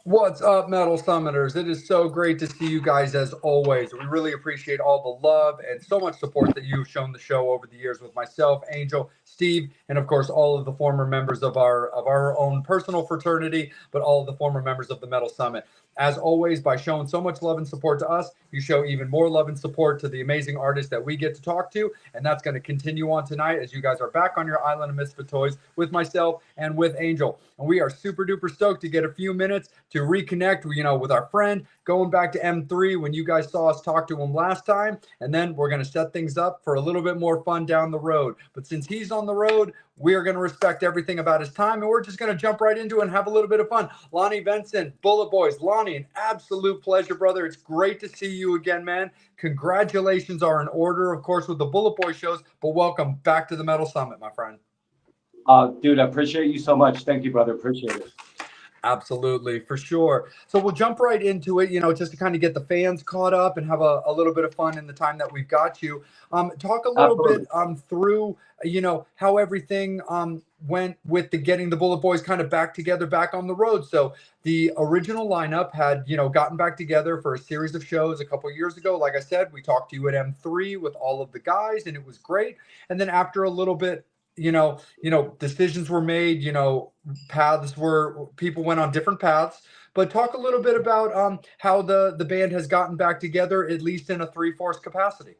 What's up, Metal Summoners? It is so great to see you guys as always. We really appreciate all the love and so much support that you've shown the show over the years with myself, Angel, Steve, and of course all of the former members of our own personal fraternity, but all of the former members of the Metal Summit. As always, by showing so much love and support to us, you show even more love and support to the amazing artists that we get to talk to, and that's going to continue on tonight as you guys are back on your island of Misfit Toys with myself and with Angel. And we are super duper stoked to get a few minutes to reconnect, with our friend, going back to M3 when you guys saw us talk to him last time. And then we're going to set things up for a little bit more fun down the road. But since he's on the road, we are going to respect everything about his time, and we're just going to jump right into it and have a little bit of fun. Lonnie, Vencent, Bulletboys. Lonnie, an absolute pleasure, brother. It's great to see you again, man. Congratulations are in order, of course, with the Bulletboy shows, but welcome back to the Metal Summit, my friend. Dude, I appreciate you so much. Thank you, brother. Appreciate it. Absolutely, for sure. So we'll jump right into it, just to kind of get the fans caught up and have a little bit of fun in the time that we've got you. Talk a little bit through, how everything went with the getting the Bulletboys kind of back together, back on the road. So the original lineup had, gotten back together for a series of shows a couple of years ago. Like I said, we talked to you at M3 with all of the guys, and it was great. And then after a little bit, decisions were made, people went on different paths, but talk a little bit about how the band has gotten back together, at least in a 3/4 capacity.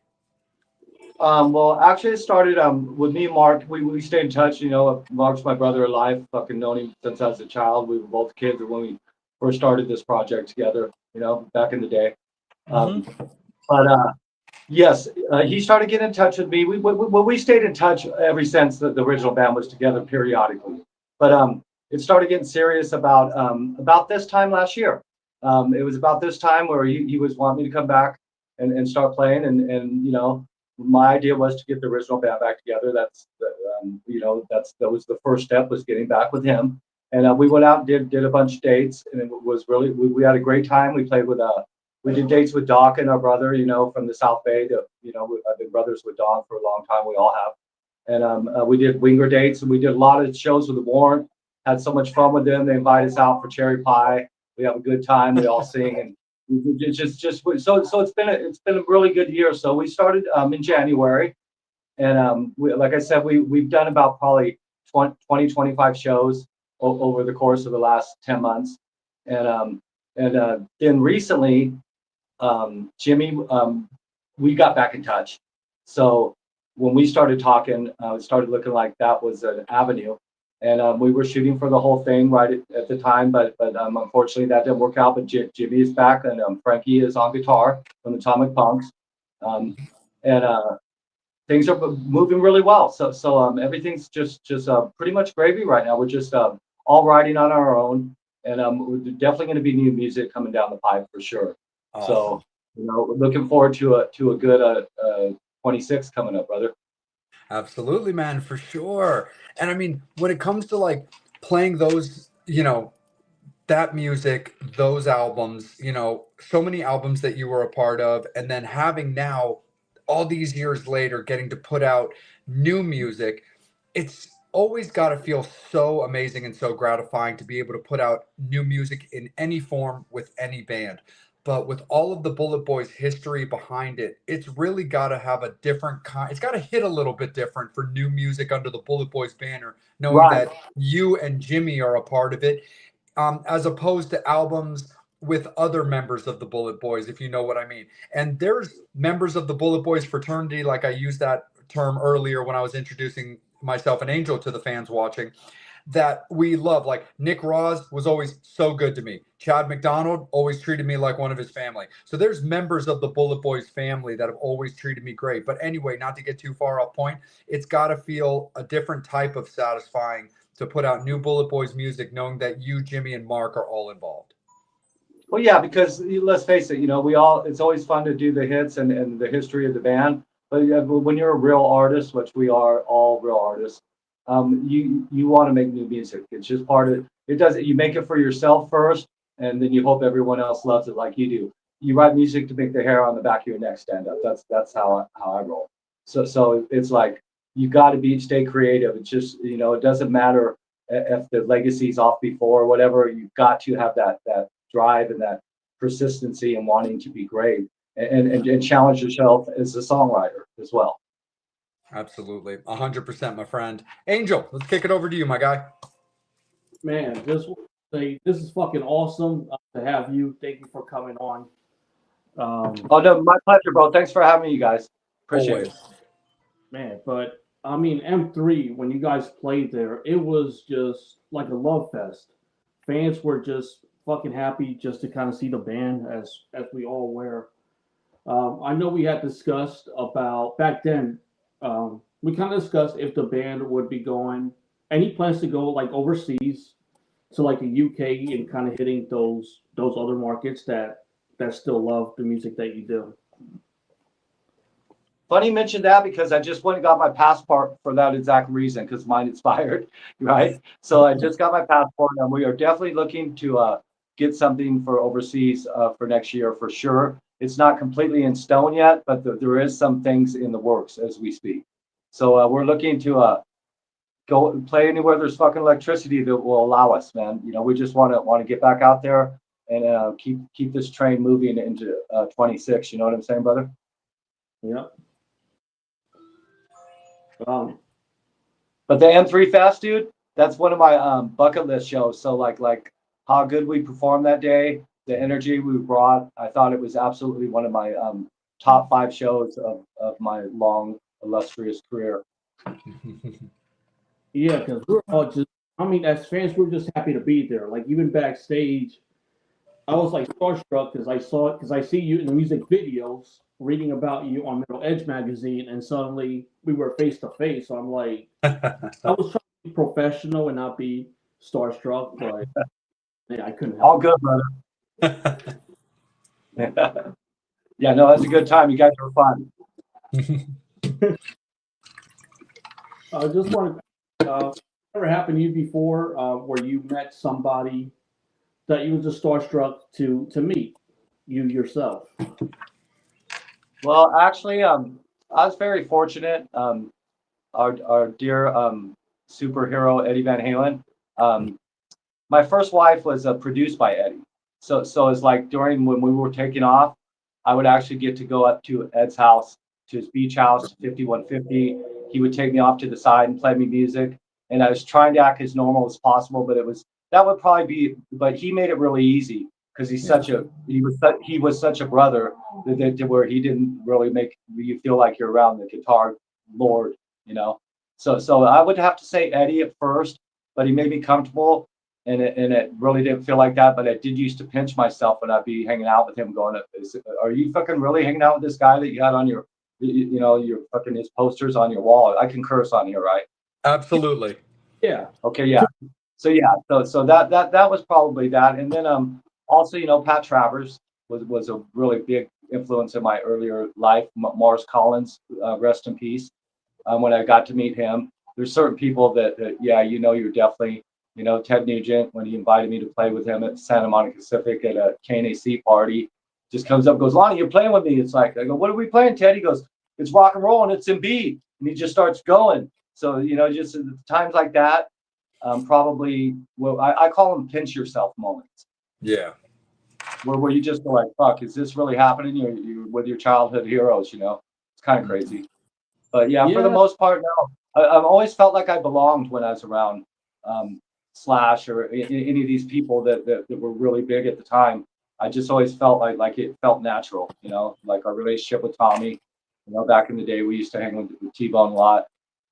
Well, actually it started with me and Mark. We stayed in touch, Mark's my brother in life, fucking known him since I was a child. We were both kids when we first started this project together, back in the day. But yes, he started getting in touch with me. We stayed in touch ever since the original band was together periodically. But it started getting serious about this time last year. It was about this time where he was wanting me to come back and start playing. And my idea was to get the original band back together. That was the first step, was getting back with him. And we went out and did a bunch of dates, and it was really, we had a great time. We played we did dates with Doc and our brother, from the South Bay. I've been brothers with Don for a long time. We all have. And we did winger dates, and we did a lot of shows with the Warrant. Had so much fun with them. They invite us out for cherry pie. We have a good time. We all sing, and it's so it's been a really good year. So we started in January, and like I said, we've done about probably 25 shows over the course of the last 10 months, and then recently. Jimmy, we got back in touch. So when we started talking, it started looking like that was an avenue, and we were shooting for the whole thing right at the time. But unfortunately, that didn't work out. But Jimmy is back, and Frankie is on guitar from Atomic Punks, and things are moving really well. So everything's just pretty much gravy right now. We're just all riding on our own, and we're definitely going to be new music coming down the pipe for sure. Awesome. So, looking forward to a good 26 coming up, brother. Absolutely, man, for sure. And I mean, when it comes to like playing those, that music, those albums, so many albums that you were a part of, and then having now, all these years later, getting to put out new music, it's always got to feel so amazing and so gratifying to be able to put out new music in any form with any band. But with all of the Bulletboys history behind it, it's really got to have a different kind. It's got to hit a little bit different for new music under the Bulletboys banner, knowing that you and Jimmy are a part of it, as opposed to albums with other members of the Bulletboys, if you know what I mean. And there's members of the Bulletboys fraternity, like I used that term earlier when I was introducing myself and Angel to the fans watching, that we love. Like Nick Ross was always so good to me. Chad McDonald always treated me like one of his family. So there's members of the Bulletboys family that have always treated me great. But anyway, not to get too far off point, it's got to feel a different type of satisfying to put out new Bulletboys music, knowing that you, Jimmy, and Mark are all involved. Well, yeah, because let's face it, it's always fun to do the hits and the history of the band. But when you're a real artist, which we are all real artists, you want to make new music. It's just part of it. Does it. You make it for yourself first, and then you hope everyone else loves it like you do. You write music to make the hair on the back of your neck stand up. That's how I roll. So it's like you got to be stay creative. It's just it doesn't matter if the legacy's off before or whatever. You've got to have that drive and that persistency and wanting to be great and challenge yourself as a songwriter as well. Absolutely. 100%, my friend. Angel, let's kick it over to you, my guy. Man, just want to say this is fucking awesome to have you. Thank you for coming on. Oh no, my pleasure, bro. Thanks for having me, you guys. Appreciate Always. it. Man, but I mean, M3, when you guys played there, it was just like a love fest. Fans were just fucking happy just to kind of see the band, as we all were. I know we had discussed about back then. We kind of discussed if the band would be going. Any plans to go like overseas to like the UK and kind of hitting those other markets that still love the music that you do. Funny you mentioned that because I just went and got my passport for that exact reason because mine expired, right? So I just got my passport and we are definitely looking to get something for overseas for next year for sure. It's not completely in stone yet, but there is some things in the works as we speak. So we're looking to go and play anywhere there's fucking electricity that will allow us, man. We just want to get back out there and keep this train moving into 26. You know what I'm saying, brother? Yeah. But the M3 Fest, dude, that's one of my bucket list shows. So like how good we performed that day, the energy we brought, I thought it was absolutely one of my top 5 shows of my long illustrious career. Yeah, because we're all just, I mean, as fans, we're just happy to be there. Like, even backstage, I was like starstruck because I see you in the music videos, reading about you on Metal Edge magazine, and suddenly we were face to face. So I'm like, I was trying to be professional and not be starstruck, but yeah, I couldn't All help good, brother. Yeah, no, that's a good time. You guys were fun. it. I just wanted, ever happened to you before where you met somebody that you were just starstruck to meet you yourself? Well, actually, I was very fortunate. Our dear superhero Eddie Van Halen. My first wife was produced by Eddie, so it's like during when we were taking off, I would actually get to go up to Ed's house, to his beach house, 5150. He would take me off to the side and play me music, and I was trying to act as normal as possible, but that would probably be, but he made it really easy because he was such a brother to where he didn't really make you feel like you're around the guitar lord, you know. So I would have to say Eddie at first, but he made me comfortable, and it really didn't feel like that. But I did used to pinch myself when I'd be hanging out with him, going, "Are you fucking really hanging out with this guy that you had on your, your fucking his posters on your wall?" I can curse on here, right? Absolutely. Yeah. Okay, yeah. So that was probably that, and then also Pat Travers was a really big influence in my earlier life. Morris Collins, rest in peace. When I got to meet him, there's certain people that yeah, you're definitely, Ted Nugent, when he invited me to play with him at Santa Monica Pacific at a KNAC party, just comes up and goes, "Lonnie, you're playing with me." It's like, I go, "What are we playing, Ted?" He goes, "It's rock and roll and it's in B," and he just starts going. So just at times like that, probably, well, I call them pinch yourself moments. Yeah. Where you just go like, "Fuck, is this really happening?" You with your childhood heroes, it's kind of crazy. But yeah, for the most part, no. I've always felt like I belonged when I was around Slash or any of these people that were really big at the time. I just always felt like it felt natural, like our relationship with Tommy. Back in the day, we used to hang with T-Bone a lot,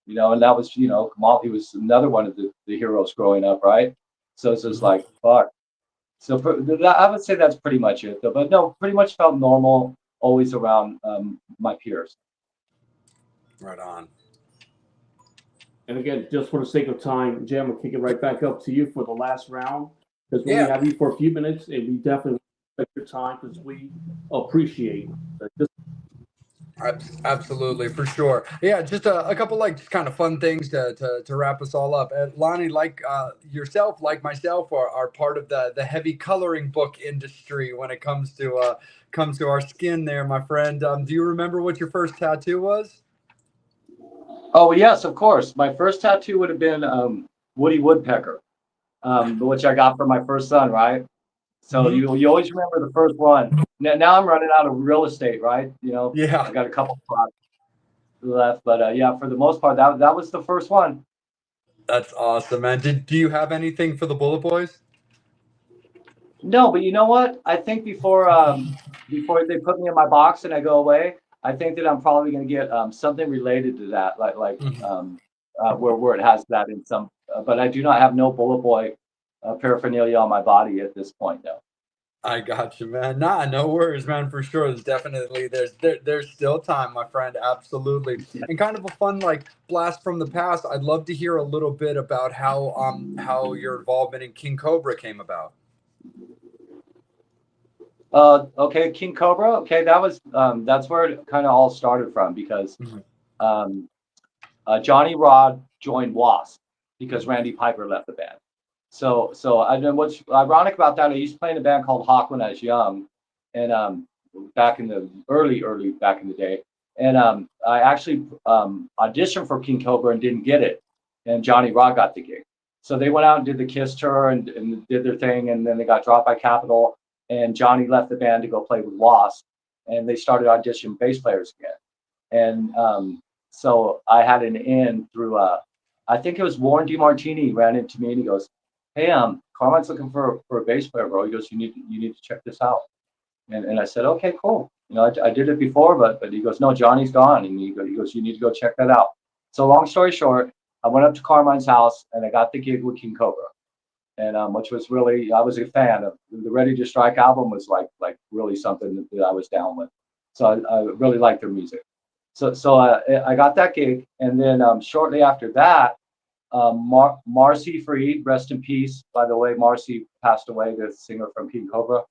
and that was, Kamal, he was another one of the heroes growing up, right? So it's just like, fuck. So I would say that's pretty much it, though. But no, pretty much felt normal, always around my peers. Right on. And again, just for the sake of time, Jam, will kick it right back up to you for the last round because we Yeah. have you for a few minutes, and we definitely respect your time because we appreciate it. Absolutely, for sure. Yeah, just a couple like just kind of fun things to wrap us all up. Lonnie, like yourself, like myself, are part of the heavy coloring book industry when it comes to our skin. There, my friend. Do you remember what your first tattoo was? Oh yes, of course. My first tattoo would have been Woody Woodpecker, which I got for my first son, right? So Hmm. you always remember the first one. Now I'm running out of real estate, right? I Yeah, got a couple spots left, but yeah, for the most part, that was the first one. that's awesome, man. Do you have anything for the Bullet Boys? No, but you know what? I think before they put me in my box and I go away, I think that I'm probably going to get something related to that, where it has that in some. But I do not have no Bullet Boy paraphernalia on my body at this point, though. I got you, man. Nah, no worries, man. For sure, there's still time, my friend. Absolutely, and kind of a fun like blast from the past. I'd love to hear a little bit about how your involvement in King Cobra came about. Okay, King Cobra. Okay, that's where it kind of all started from because Mhm. um, Johnny Rod joined Wasp because Randy Piper left the band. So I know what's ironic about that. I used to play in a band called Hawk when I was young, and back in the early back in the day, and I actually auditioned for King Cobra and didn't get it, and Johnny Rod got the gig. So they went out and did the Kiss tour and did their thing, and then they got dropped by Capitol, and Johnny left the band to go play with Wasp, and they started auditioning bass players again, and so I had an in through I think it was Warren DeMartini ran into me and he goes, "Hey, Carmine's looking for a bass player, bro." He goes, "You need to check this out." And I said, "Okay, cool." I did it before, but he goes, "No, Johnny's gone." And he goes, "You need to go check that out." So long story short, I went up to Carmine's house and I got the gig with King Cobra, and which was really I was a fan of the Ready to Strike album was like really something that I was down with. So I really liked their music. So I got that gig, and then shortly after that, Marcy Freed, rest in peace. By the way, Marcy passed away, the singer from King Cobra.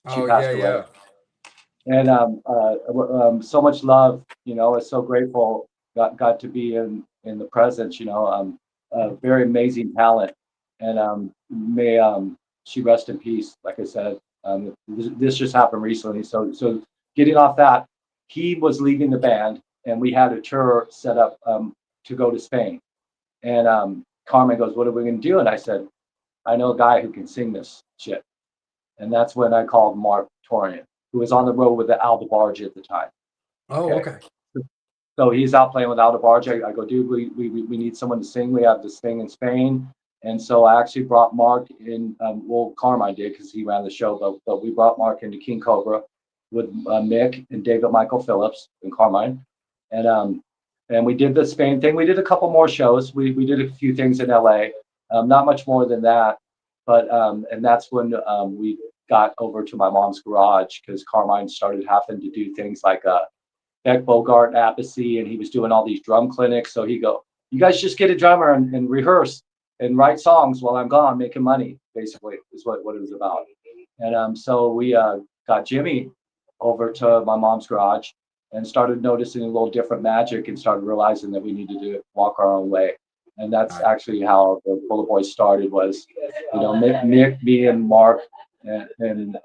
She Oh yeah, passed away, yeah. and so much love. I was so grateful got to be in the presence. A very amazing talent, and may she rest in peace. Like I said, this just happened recently. So getting off that, he was leaving the band, and we had a tour set up to go to Spain. And Carmen goes, "What are we going to do?" And I said, "I know a guy who can sing this shit." And that's when I called Mark Torian, who was on the road with the Aldebarge at the time. Oh, Okay. okay. So he's out playing with Aldebarge. I go, "Dude, we need someone to sing. We have this thing in Spain." And so I actually brought Mark in. Well, Carmine did because he ran the show, but we brought Mark into King Cobra with Mick and David Michael Phillips and Carmine. And we did the Spain thing. We did a couple more shows. We did a few things in LA, not much more than that. But and that's when we got over to my mom's garage because Carmine started having to do things like Beck Bogart Apathy, and he was doing all these drum clinics. So he go, "You guys just get a drummer and rehearse and write songs while I'm gone, making money." Basically, is what it was about. And so we got Jimmy over to my mom's garage and started noticing a little different magic and started realizing that we needed to walk our own way. And that's Nice. actually how the Bullet Boys started. Was Nick, me, and Mark, and in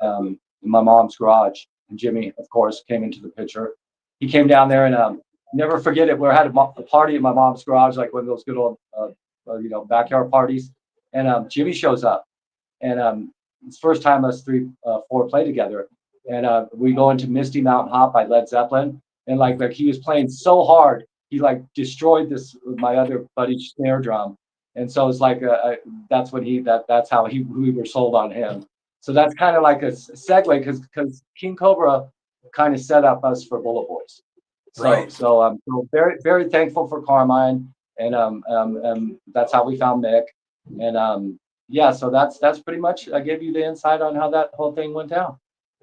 my mom's garage. And Jimmy, of course, came into the picture. He came down there and never forget it. We had a party in my mom's garage, like one of those good old backyard parties. And Jimmy shows up, and it's the first time us four play together. And we go into Misty Mountain Hop by Led Zeppelin, and like he was playing so hard, he like destroyed this my other buddy's snare drum. And so it's like that's when that's how we were sold on him. So that's kind of like a segue because King Cobra kind of set up us for Bullet Boys. So Right. so I'm so very very thankful for Carmine, and that's how we found Mick, and yeah. So that's pretty much. I gave you the insight on how that whole thing went down.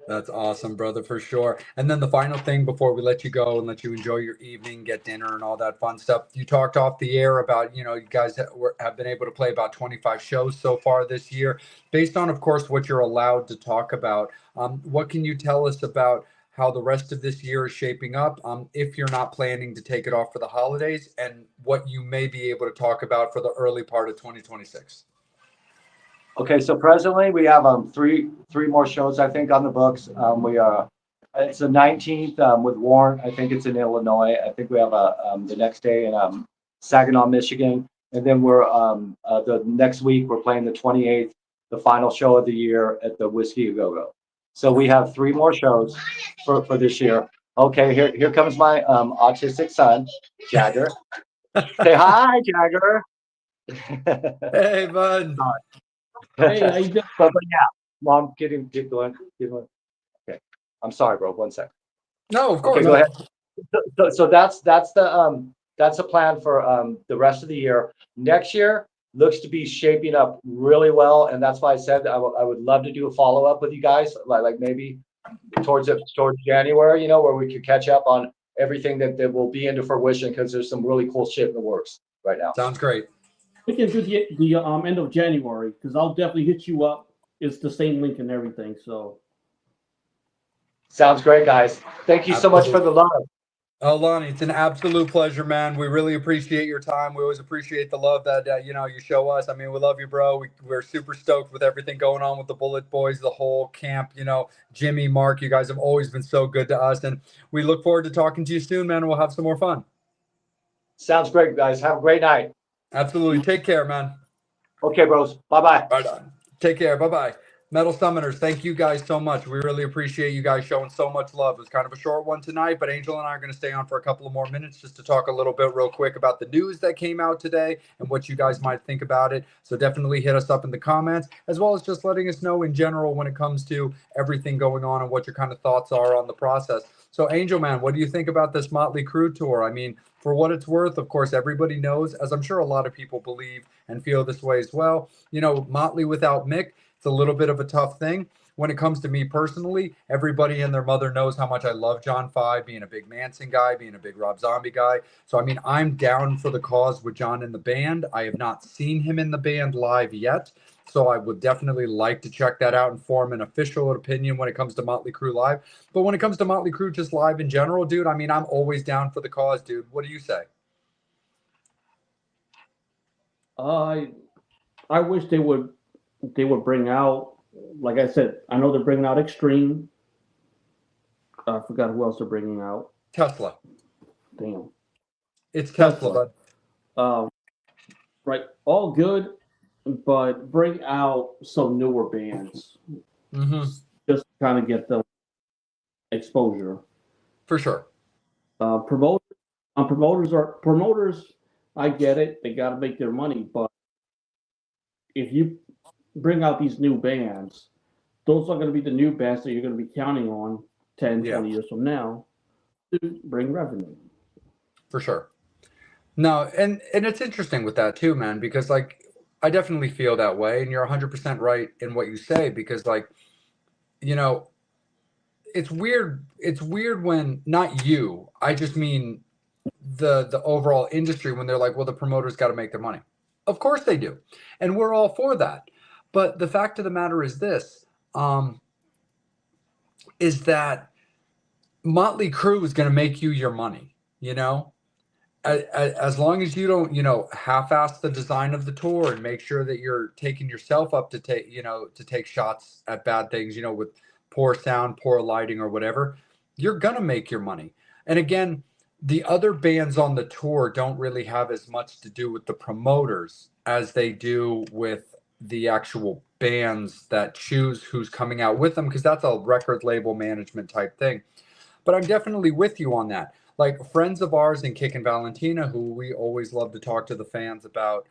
That's awesome, brother, for sure. And then the final thing before we let you go and let you enjoy your evening, get dinner, and all that fun stuff. You talked off the air about, you guys have been able to play about 25 shows so far this year. Based on, of course, what you're allowed to talk about, what can you tell us about how the rest of this year is shaping up, if you're not planning to take it off for the holidays, and what you may be able to talk about for the early part of 2026. Okay, so presently we have three more shows I think on the books. We are it's the 19th with Warren. I think it's in Illinois. I think we have the next day in Saginaw, Michigan, and then we're the next week we're playing the 28th, the final show of the year at the Whiskey A Go Go. So we have three more shows for this year. Okay, here comes my autistic son, Jagger. Say hi, Jagger. Hey, bud. Hey, how you doing? But yeah, Mom, get going. Okay, I'm sorry, bro. 1 second. No, of course. Okay, go ahead. So that's the plan for the rest of the year. Next year looks to be shaping up really well, and that's why I said I would love to do a follow up with you guys, like maybe towards January, you know, where we could catch up on everything that will be into fruition, because there's some really cool shit in the works right now. Sounds great. We can do the end of January, because I'll definitely hit you up. It's the same link and everything. So sounds great, guys. Thank you so much for the love. Oh, Lonnie, it's an absolute pleasure, man. We really appreciate your time. We always appreciate the love that you show us. I mean, we love you, bro. We're super stoked with everything going on with the Bulletboys, the whole camp. Jimmy, Mark, you guys have always been so good to us, and we look forward to talking to you soon, man. We'll have some more fun. Sounds great, guys. Have a great night. Absolutely. Take care, man. Okay, bros. Bye-bye. Right on. Take care. Bye-bye. Metal Summoners, thank you guys so much. We really appreciate you guys showing so much love. It was kind of a short one tonight, but Angel and I are going to stay on for a couple of more minutes just to talk a little bit real quick about the news that came out today and what you guys might think about it. So definitely hit us up in the comments, as well as just letting us know in general when it comes to everything going on and what your kind of thoughts are on the process. So Angel, man, what do you think about this Motley Crue tour? I mean, for what it's worth, of course, everybody knows, as I'm sure a lot of people believe and feel this way as well. Motley without Mick, it's a little bit of a tough thing. When it comes to me personally, everybody and their mother knows how much I love John 5, being a big Manson guy, being a big Rob Zombie guy. So, I mean, I'm down for the cause with John in the band. I have not seen him in the band live yet, so I would definitely like to check that out and form an official opinion when it comes to Motley Crue live. But when it comes to Motley Crue just live in general, dude, I mean, I'm always down for the cause, dude. What do you say? I wish they would bring out, like I said, I know they're bringing out Extreme. I forgot who else they're bringing out. Tesla. Damn. It's Tesla. Right. All good, but bring out some newer bands. Mm-hmm. Just to kind of get the exposure. For sure. Promoters, I get it. They got to make their money, but if you bring out these new bands, those are going to be the new bands that you're going to be counting on 10, 20 years from now to bring revenue. For sure. No, and it's interesting with that too, man, because like I definitely feel that way, and you're 100% right in what you say, because like, it's weird. It's weird when, not you, I just mean the overall industry, when they're like, well, the promoters got to make their money. Of course they do. And we're all for that. But the fact of the matter is this, is that Motley Crue is going to make you your money, as long as you don't, half-ass the design of the tour and make sure that you're taking yourself up to take shots at bad things, with poor sound, poor lighting or whatever, you're going to make your money. And again, the other bands on the tour don't really have as much to do with the promoters as they do with the actual bands that choose who's coming out with them, because that's a record label management type thing. But I'm definitely with you on that. Like friends of ours in Kick and Valentina, who we always love to talk to the fans about,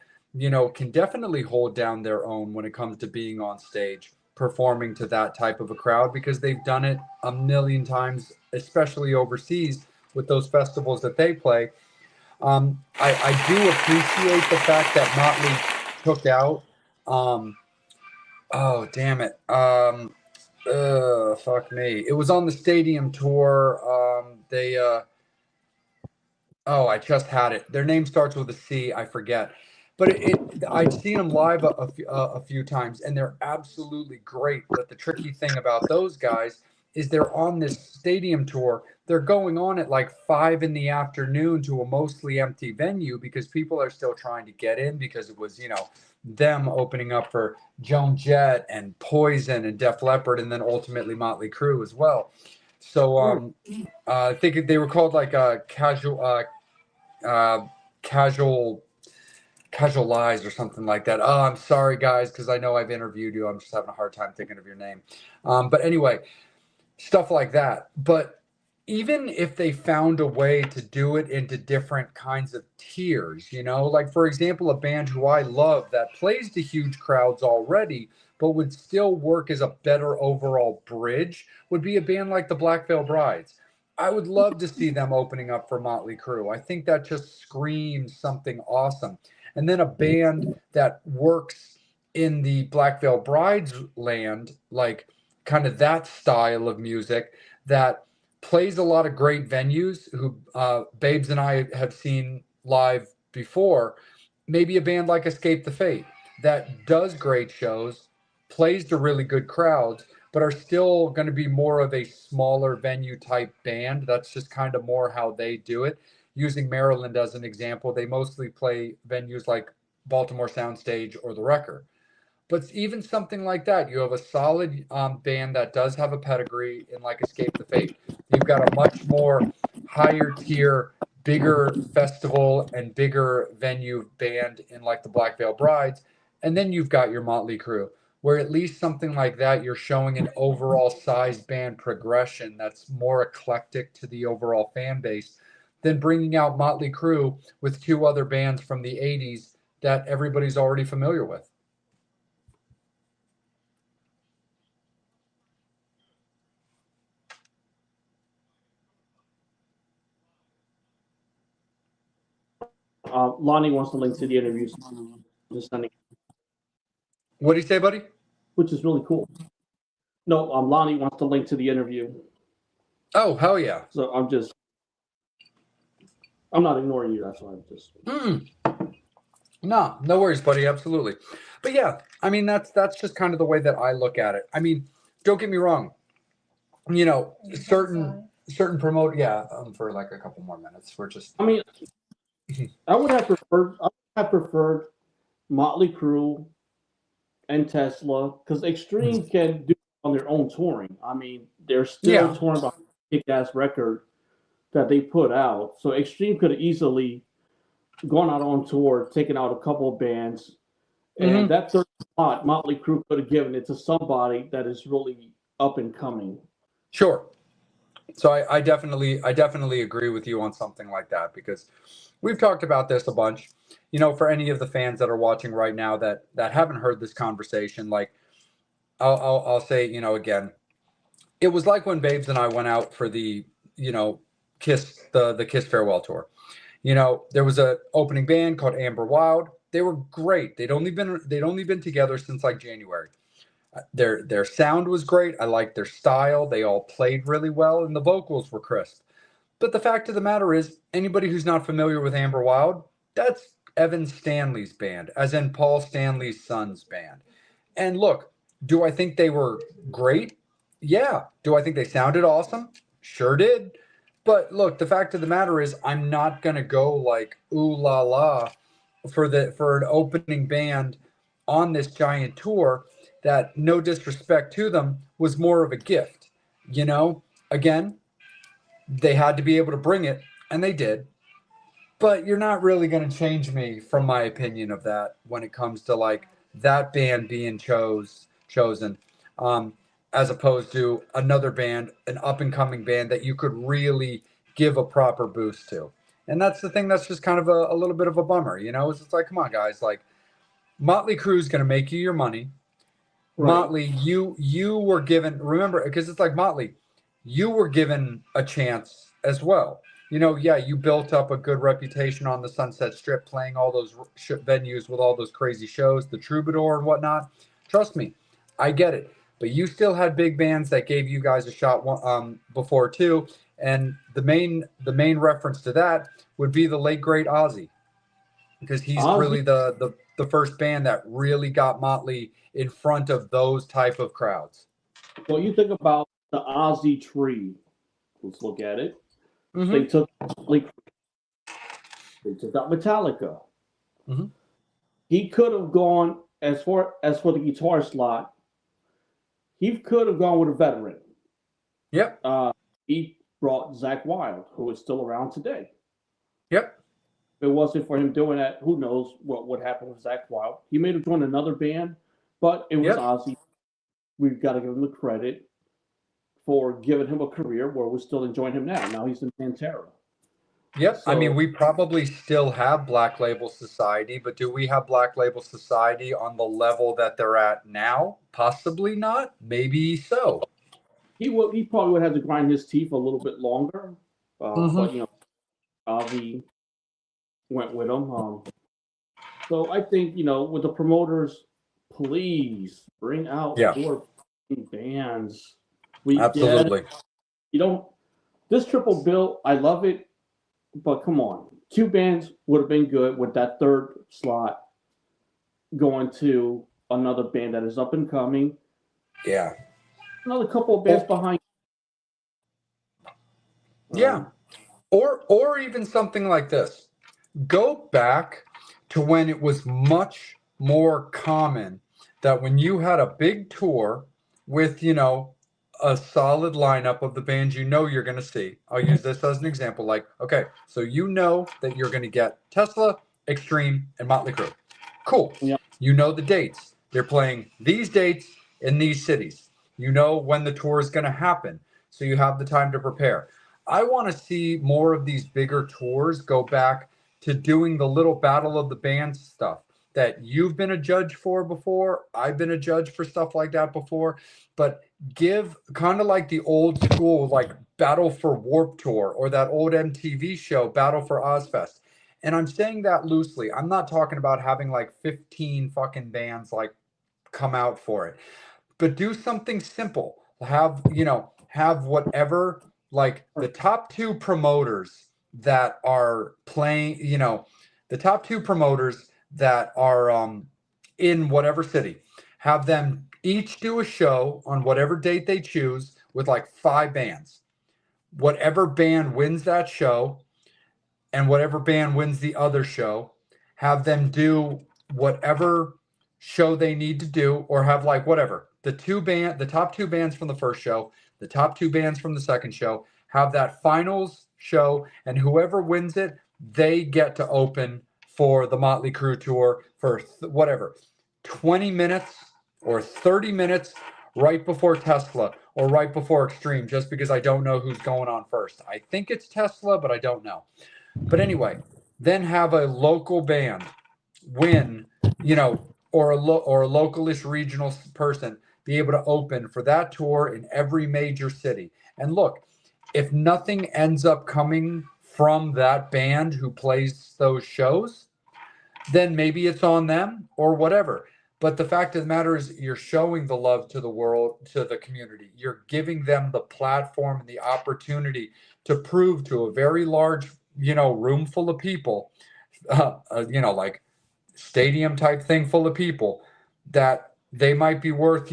can definitely hold down their own when it comes to being on stage, performing to that type of a crowd, because they've done it a million times, especially overseas with those festivals that they play. I do appreciate the fact that Motley took out, oh, damn it. Fuck me. It was on the stadium tour. I just had it. Their name starts with a C. I forget. But I've seen them live a few times, and they're absolutely great. But the tricky thing about those guys is they're on this stadium tour. They're going on at like 5 in the afternoon to a mostly empty venue because people are still trying to get in because it was, them opening up for Joan Jett and Poison and Def Leppard and then ultimately Motley Crue as well. So I think they were called like uh, casual lies or something like that. Oh, I'm sorry guys, because I know I've interviewed you. I'm just having a hard time thinking of your name. But anyway, stuff like that. But even if they found a way to do it into different kinds of tiers, like for example, a band who I love that plays to huge crowds already, but would still work as a better overall bridge would be a band like the Black Veil Brides. I would love to see them opening up for Motley Crue. I think that just screams something awesome. And then a band that works in the Black Veil Brides land, like kind of that style of music that plays a lot of great venues who Babes and I have seen live before. Maybe a band like Escape the Fate that does great shows, plays to really good crowds, but are still going to be more of a smaller venue type band. That's just kind of more how they do it. Using Maryland as an example, they mostly play venues like Baltimore Soundstage or the Wrecker. But even something like that, you have a solid band that does have a pedigree in like Escape the Fate. You've got a much more higher tier, bigger festival and bigger venue band in like the Black Veil Brides. And then you've got your Motley Crue, where at least something like that, you're showing an overall size band progression that's more eclectic to the overall fan base than bringing out Motley Crue with two other bands from the 80s that everybody's already familiar with. Lonnie wants to link to the interviews. Just sending, What do you say, buddy? which is really cool. No, Lonnie wants to link to the interview. Oh, hell yeah. So I'm not ignoring you. That's why I'm just. No worries, buddy. Absolutely. But yeah, I mean, that's just kind of the way that I look at it. I mean, don't get me wrong. Certain promote. Yeah, for like a couple more minutes. We're just. I mean, I would have preferred Motley Crue and Tesla because Extreme can do it on their own touring. I mean, they're still touring by kick-ass record that they put out. So Extreme could have easily gone out on tour, taken out a couple of bands, and that third spot, Motley Crue could have given it to somebody that is really up and coming. Sure. So I definitely agree with you on something like that because we've talked about this a bunch. For any of the fans that are watching right now that haven't heard this conversation, like I'll say, again, it was like when Babes and I went out for the, Kiss the Kiss farewell tour. There was a opening band called Amber Wild. They were great. They'd only been together since like January. Their sound was great. I liked their style. They all played really well, and the vocals were crisp. But the fact of the matter is, anybody who's not familiar with Amber Wild, that's Evan Stanley's band, as in Paul Stanley's son's band. And look, do I think they were great? Yeah. Do I think they sounded awesome? Sure did. But look, the fact of the matter is, I'm not gonna go like ooh la la for an opening band on this giant tour that, no disrespect to them, was more of a gift. Again, they had to be able to bring it, and they did. But you're not really going to change me from my opinion of that when it comes to like that band being chosen, as opposed to another band, an up and coming band that you could really give a proper boost to. And that's the thing that's just kind of a little bit of a bummer, It's just like, come on, guys, like Motley Crue's going to make you your money. Right. Motley, you were given, remember, because it's like Motley, you were given a chance as well. You built up a good reputation on the Sunset Strip, playing all those venues with all those crazy shows, the Troubadour and whatnot. Trust me, I get it. But you still had big bands that gave you guys a shot before too. And the main reference to that would be the late great Ozzy, because he's really the first band that really got Motley in front of those type of crowds. Well, you think about the Ozzy tree. Let's look at it. Mhm. They took like they took out Metallica. Mhm. He could have gone as for the guitar slot. He could have gone with a veteran. Yep. He brought Zach Wild, who is still around today. Yep. If it wasn't for him doing that, who knows what would happen with Zach Wild? He may have joined another band, but it was Yep. Ozzy. We've got to give him the credit for giving him a career where we're still enjoying him now. Now he's in Pantera. Yep. I mean, So we probably still have Black Label Society, but do we have Black Label Society on the level that they're at now? Possibly not. Maybe so. he probably would have to grind his teeth a little bit longer. Mhm. But Ozzy went with him. So I think with the promoters, please bring out Yeah. more bands. We get Absolutely. you don't this triple bill. I love it, but come on, two bands would have been good with that third slot going to another band that is up and coming. Yeah. Another couple of bands Or, behind. yeah. Or even something like this. Go back to when it was much more common that when you had a big tour with, a solid lineup of the bands you're going to see. I'll use this as an example. Like, okay, so you know that you're going to get Tesla, Extreme, and Motley Crue. Cool. Yeah. You know the dates. They're playing these dates in these cities. You know when the tour is going to happen. So you have the time to prepare. I want to see more of these bigger tours go back to doing the little battle of the bands stuff that you've been a judge for before. I've been a judge for stuff like that before. But give kind of like the old school, like Battle for Warp Tour or that old MTV show, Battle for Ozfest. And I'm saying that loosely. I'm not talking about having like 15 fucking bands like come out for it, but do something simple. Have whatever, like the top two promoters that are playing, the top two promoters that are in whatever city, have them each do a show on whatever date they choose with like 5 bands. Whatever band wins that show and whatever band wins the other show, have them do whatever show they need to do, or have like whatever the top 2 bands from the first show, the top 2 bands from the second show, have that finals show, and whoever wins it, they get to open for the Motley Crue tour for whatever 20 minutes or 30 minutes right before Tesla or right before Extreme, just because I don't know who's going on first. I think it's Tesla, but I don't know. But anyway, then have a local band win, or a localish regional person be able to open for that tour in every major city. And look, if nothing ends up coming from that band who plays those shows, then maybe it's on them or whatever. But the fact of the matter is, you're showing the love to the world, to the community. You're giving them the platform and the opportunity to prove to a very large, room full of people, like stadium type thing full of people, that they might be worth,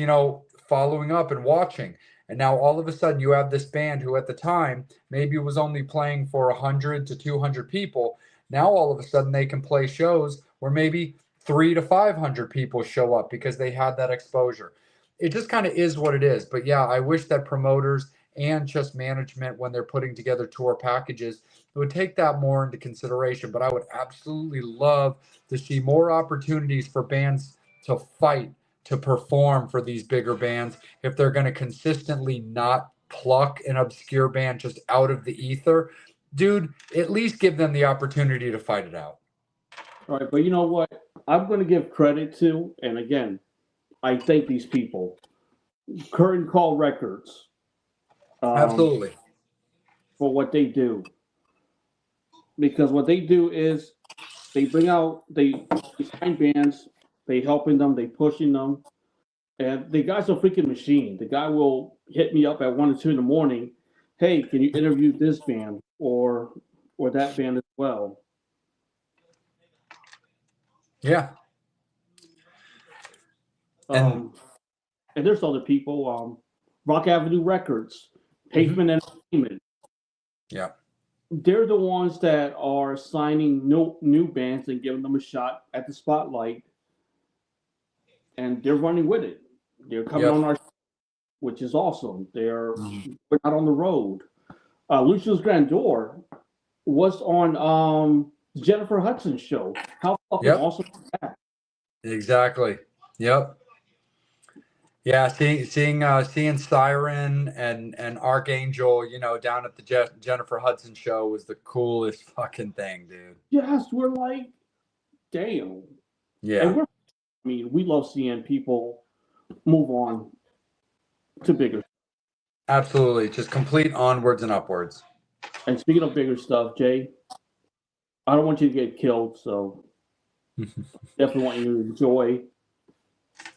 following up and watching. And now all of a sudden you have this band who at the time maybe was only playing for 100 to 200 people. Now all of a sudden they can play shows where maybe 3 to 500 people show up because they had that exposure. It just kind of is what it is. But yeah, I wish that promoters and just management, when they're putting together tour packages, would take that more into consideration. But I would absolutely love to see more opportunities for bands to fight, to perform for these bigger bands, if they're going to consistently not pluck an obscure band just out of the ether. Dude, at least give them the opportunity to fight it out. All right, but you know what? I'm going to give credit to, and again, I thank these people. Curtain Call Records, Absolutely. for what they do, because what they do is they sign bands, they helping them, they pushing them, and the guy's a freaking machine. The guy will hit me up at 1 or 2 in the morning. Hey, can you interview this band or that band as well? Yeah. And And there's other people. Rock Avenue Records, Pavement Entertainment. Yeah. They're the ones that are signing new bands and giving them a shot at the spotlight, and they're running with it. They're coming on our, which is awesome. We're not on the road. Lucius Grandeur was on Jennifer Hudson's show. How fucking awesome is that? Exactly. Yep. Yeah, seeing Siren and Archangel, down at the Jennifer Hudson show was the coolest fucking thing, dude. Yes, we're like, damn. Yeah. And we love seeing people move on to bigger. Absolutely. Just complete onwards and upwards. And speaking of bigger stuff, Jay, I don't want you to get killed, so definitely want you to enjoy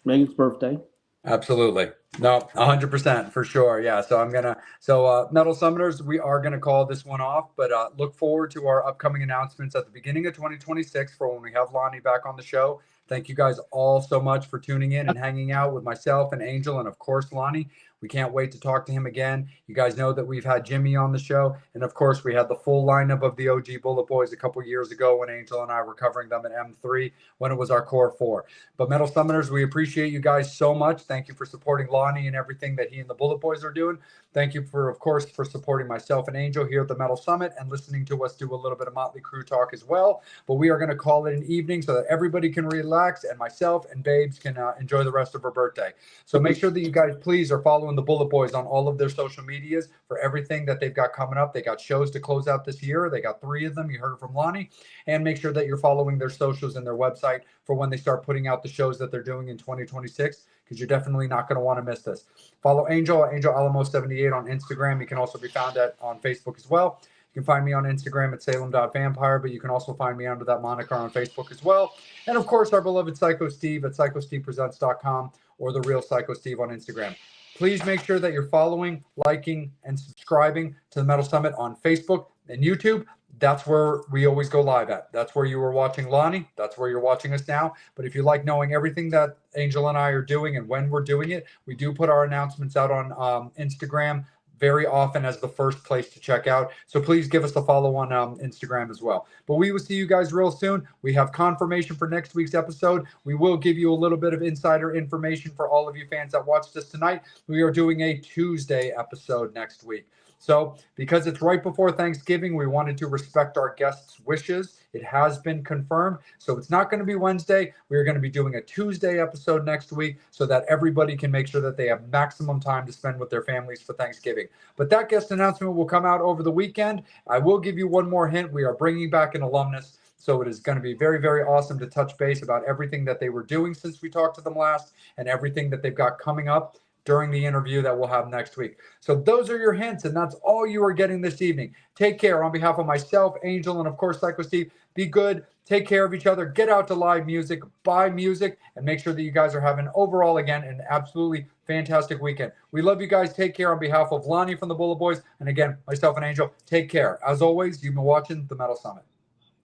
Megan's birthday. Absolutely. No, 100% for sure. Yeah. So Metal Summoners, we are going to call this one off, but look forward to our upcoming announcements at the beginning of 2026 for when we have Lonnie back on the show. Thank you guys all so much for tuning in and hanging out with myself and Angel and, of course, Lonnie. We can't wait to talk to him again. You guys know that we've had Jimmy on the show. And, of course, we had the full lineup of the OG Bulletboys a couple years ago when Angel and I were covering them at M3 when it was our core four. But Metal Summoners, we appreciate you guys so much. Thank you for supporting Lonnie and everything that he and the Bulletboys are doing. Thank you of course, for supporting myself and Angel here at the Metal Summit and listening to us do a little bit of Motley Crue talk as well. But we are going to call it an evening so that everybody can relax and myself and Babes can enjoy the rest of her birthday. So make sure that you guys please are following the Bulletboys on all of their social medias for everything that they've got coming up. They got shows to close out this year. They got 3 of them. You heard it from Lonnie. And make sure that you're following their socials and their website for when they start putting out the shows that they're doing in 2026, because you're definitely not going to want to miss this. Follow Angel Alamo78 on Instagram. You can also be found on Facebook as well. You can find me on Instagram at salem.vampire, but you can also find me under that moniker on Facebook as well. And of course, our beloved Psycho Steve at psychostevepresents.com or the real Psycho Steve on Instagram. Please make sure that you're following, liking, and subscribing to the Metal Summit on Facebook and YouTube. That's where we always go live at. That's where you were watching Lonnie. That's where you're watching us now. But if you like knowing everything that Angel and I are doing and when we're doing it, we do put our announcements out on Instagram very often as the first place to check out. So please give us a follow on Instagram as well. But we will see you guys real soon. We have confirmation for next week's episode. We will give you a little bit of insider information for all of you fans that watched us tonight. We are doing a Tuesday episode next week. So because it's right before Thanksgiving, we wanted to respect our guests' wishes. It has been confirmed. So it's not going to be Wednesday. We're going to be doing a Tuesday episode next week so that everybody can make sure that they have maximum time to spend with their families for Thanksgiving. But that guest announcement will come out over the weekend. I will give you one more hint. We are bringing back an alumnus. So it is going to be very, very awesome to touch base about everything that they were doing since we talked to them last and everything that they've got coming up during the interview that we'll have next week. So those are your hints, and that's all you are getting this evening. Take care on behalf of myself, Angel, and of course, Psycho Steve. Be good. Take care of each other. Get out to live music, buy music, and make sure that you guys are having overall, again, an absolutely fantastic weekend. We love you guys. Take care on behalf of Lonnie from the Bulletboys. And again, myself and Angel, take care. As always, you've been watching The Metal Summit.